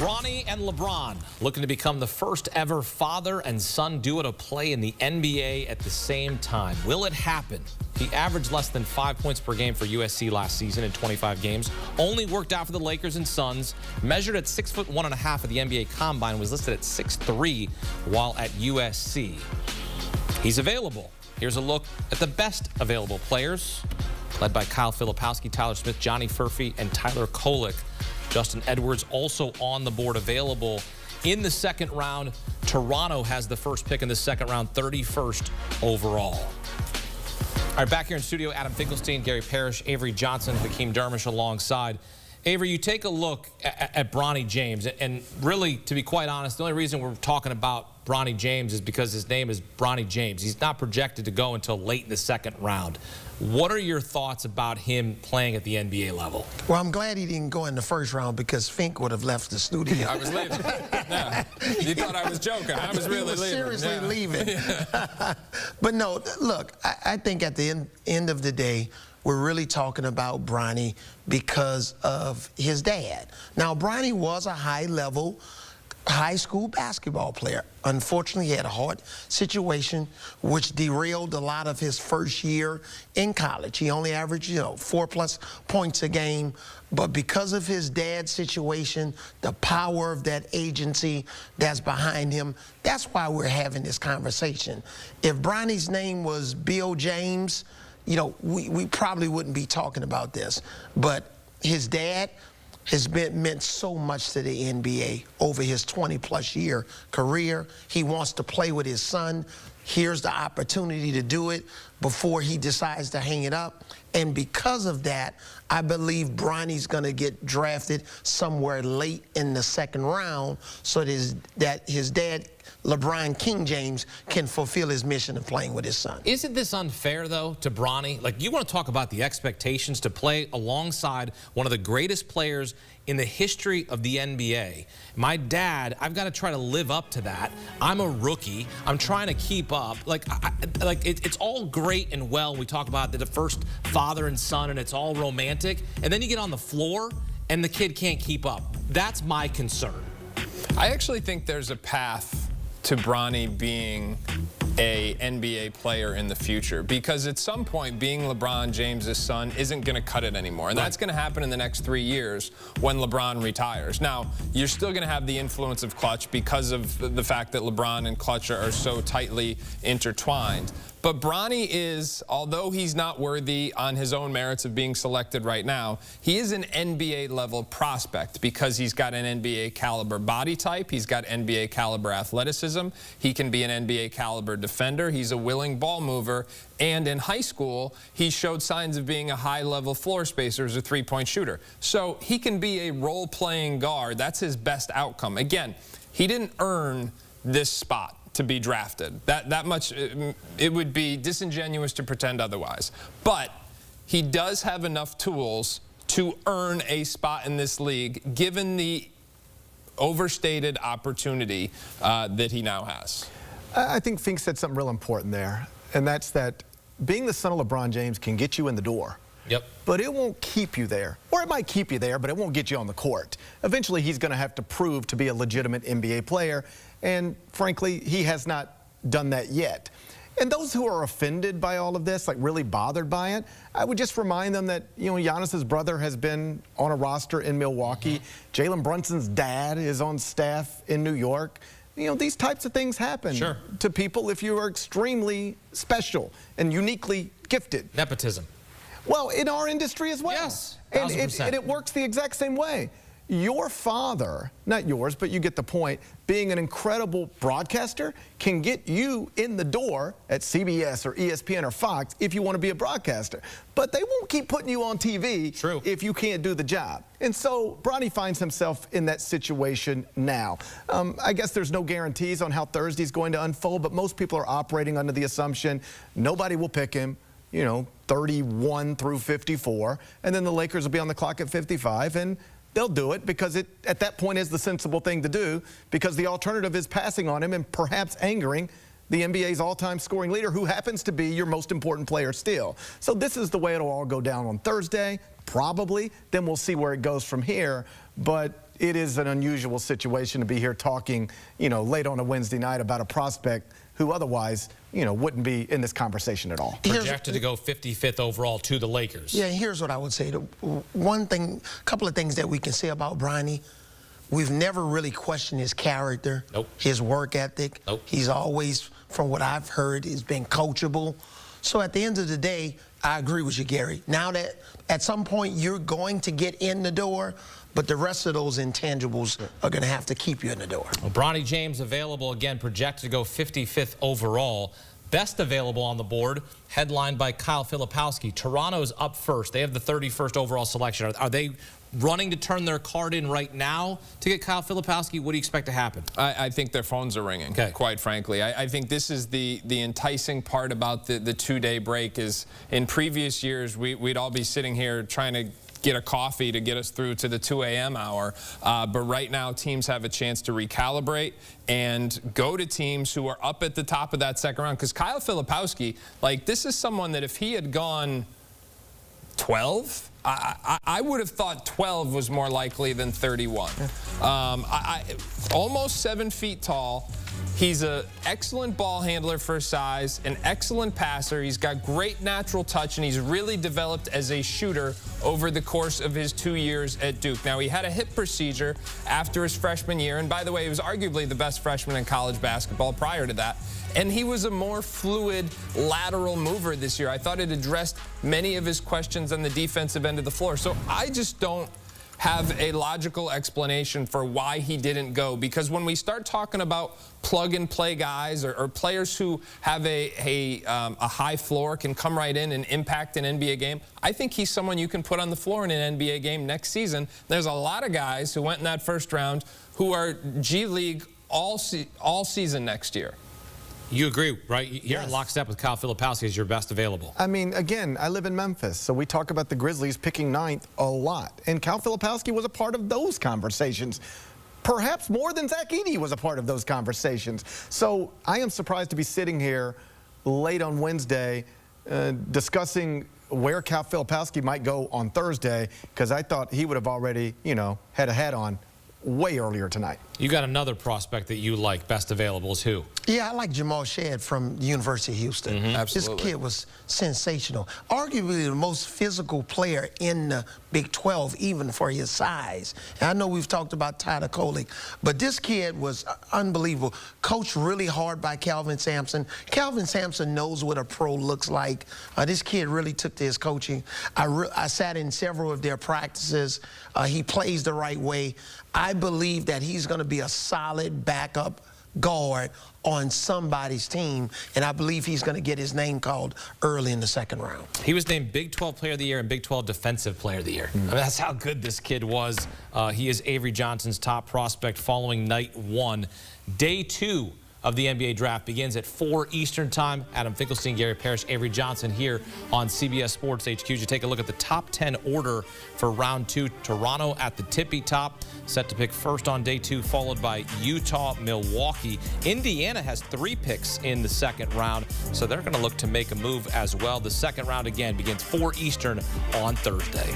Bronny and LeBron looking to become the first ever father and son duo to play in the NBA at the same time. Will it happen? He averaged less than 5 points per game for USC last season in 25 games. Only worked out for the Lakers and Suns. Measured at 6'1.5" at the NBA Combine. Was listed at 6'3" while at USC. He's available. Here's a look at the best available players, led by Kyle Filipowski, Tyler Smith, Johnny Furphy, and Tyler Kolek. Justin Edwards also on the board, available in the second round. Toronto has the first pick in the second round, 31st overall. All right, back here in studio, Adam Finkelstein, Gary Parrish, Avery Johnson, Hakeem Dermish alongside. Avery, you take a look at Bronny James, and really, to be quite honest, the only reason we're talking about Bronny James is because his name is Bronny James. He's not projected to go until late in the second round. What are your thoughts about him playing at the NBA level? Well, I'm glad he didn't go in the first round because Fink would have left the studio. I was leaving. Yeah. You thought I was joking. I was really leaving. Seriously leaving. Yeah. But no, look, I think at the end of the day, we're really talking about Bronny because of his dad. Now, Bronny was a high-level high school basketball player. Unfortunately, he had a heart situation which derailed a lot of his first year in college. He only averaged, 4+ points a game. But because of his dad's situation, the power of that agency that's behind him, that's why we're having this conversation. If Bronny's name was Bill James, we probably wouldn't be talking about this. But his dad has meant so much to the NBA over his 20+ year career. He wants to play with his son. Here's the opportunity to do it before he decides to hang it up. And because of that, I believe Bronny's going to get drafted somewhere late in the second round so that his dad, LeBron King James, can fulfill his mission of playing with his son. Isn't this unfair, though, to Bronny? Like, you want to talk about the expectations to play alongside one of the greatest players in the history of the NBA. My dad, I've got to try to live up to that. I'm a rookie. I'm trying to keep up. It's all great and well. We talk about the first father and son, and it's all romantic. And then you get on the floor, and the kid can't keep up. That's my concern. I actually think there's a path to Bronny being a NBA player in the future, because at some point being LeBron James's son isn't going to cut it anymore, and that's going to happen in the next 3 years when LeBron retires. Now, you're still going to have the influence of Clutch because of the fact that LeBron and Clutch are so tightly intertwined. But Bronny is, although he's not worthy on his own merits of being selected right now, he is an NBA-level prospect because he's got an NBA-caliber body type. He's got NBA-caliber athleticism. He can be an NBA-caliber defender. He's a willing ball mover. And in high school, he showed signs of being a high-level floor spacer as a three-point shooter. So he can be a role-playing guard. That's his best outcome. Again, he didn't earn this spot to be drafted. That much, it would be disingenuous to pretend otherwise. But he does have enough tools to earn a spot in this league, given the overstated opportunity that he now has. I think Fink said something real important there, and that's that being the son of LeBron James can get you in the door. Yep. But it won't keep you there. Or it might keep you there, but it won't get you on the court. Eventually, he's going to have to prove to be a legitimate NBA player, and frankly, he has not done that yet. And those who are offended by all of this, like really bothered by it, I would just remind them that, Giannis's brother has been on a roster in Milwaukee. Jalen Brunson's dad is on staff in New York. These types of things happen to people if you are extremely special and uniquely gifted. Nepotism. Well, in our industry as well. Yes, and it works the exact same way. Your father, not yours, but you get the point, being an incredible broadcaster can get you in the door at CBS or ESPN or Fox if you want to be a broadcaster. But they won't keep putting you on TV if you can't do the job. And so Bronny finds himself in that situation now. I guess there's no guarantees on how Thursday's going to unfold, but most people are operating under the assumption nobody will pick him. 31 through 54, and then the Lakers will be on the clock at 55, and they'll do it because it, at that point, is the sensible thing to do, because the alternative is passing on him and perhaps angering the NBA's all-time scoring leader, who happens to be your most important player still. So this is the way it'll all go down on Thursday. Probably. Then we'll see where it goes from here. But it is an unusual situation to be here talking, late on a Wednesday night about a prospect who otherwise, wouldn't be in this conversation at all. Projected to go 55th overall to the Lakers. Yeah, here's what I would say. Couple of things that we can say about Bronny. We've never really questioned his character, his work ethic. He's always, from what I've heard, has been coachable. So at the end of the day, I agree with you, Gary. Now that at some point you're going to get in the door, but the rest of those intangibles are going to have to keep you in the door. Well, Bronny James available again, projected to go 55th overall. Best available on the board, headlined by Kyle Filipowski. Toronto's up first. They have the 31st overall selection. Are they running to turn their card in right now to get Kyle Filipowski? What do you expect to happen? I think their phones are ringing, quite frankly. I think this is the enticing part about the two-day break is in previous years, we'd all be sitting here trying to get a coffee to get us through to the 2 a.m. hour. But right now, teams have a chance to recalibrate and go to teams who are up at the top of that second round. Because Kyle Filipowski, this is someone that if he had gone 12, I would have thought 12 was more likely than 31. Almost 7 feet tall. He's an excellent ball handler for his size, an excellent passer. He's got great natural touch, and he's really developed as a shooter over the course of his 2 years at Duke. Now, he had a hip procedure after his freshman year, and by the way, he was arguably the best freshman in college basketball prior to that. And he was a more fluid lateral mover this year. I thought it addressed many of his questions on the defensive end of the floor. So I just don't have a logical explanation for why he didn't go, because when we start talking about plug-and-play guys or players who have a high floor, can come right in and impact an NBA game, I think he's someone you can put on the floor in an NBA game next season. There's a lot of guys who went in that first round who are G League all season next year. You agree, right? You're Yes. in lockstep with Kyle Filipowski as your best available. I mean, again, I live in Memphis, so we talk about the Grizzlies picking 9th a lot. And Kyle Filipowski was a part of those conversations. Perhaps more than Zach Edey was a part of those conversations. So I am surprised to be sitting here late on Wednesday discussing where Kyle Filipowski might go on Thursday, because I thought he would have already, had a hat on way earlier tonight. You got another prospect that you like, best available is who? Yeah, I like Jamal Shead from the University of Houston. Absolutely. This kid was sensational. Arguably the most physical player in the Big 12, even for his size. And I know we've talked about Tyler Kolek, but this kid was unbelievable. Coached really hard by Calvin Sampson. Calvin Sampson knows what a pro looks like. This kid really took to his coaching. I sat in several of their practices. He plays the right way. I believe that he's going to be a solid backup guard on somebody's team, and I believe he's going to get his name called early in the second round. He was named Big 12 Player of the Year and Big 12 Defensive Player of the Year. I mean, that's how good this kid was. He is Avery Johnson's top prospect following night 1. Day 2 of the NBA draft begins at 4 Eastern time. Adam Finkelstein, Gary Parrish, Avery Johnson here on CBS Sports HQ. You take a look at the top 10 order for round 2. Toronto at the tippy top, set to pick first on day 2, followed by Utah, Milwaukee. Indiana has 3 picks in the second round, so they're going to look to make a move as well. The second round again begins 4 Eastern on Thursday.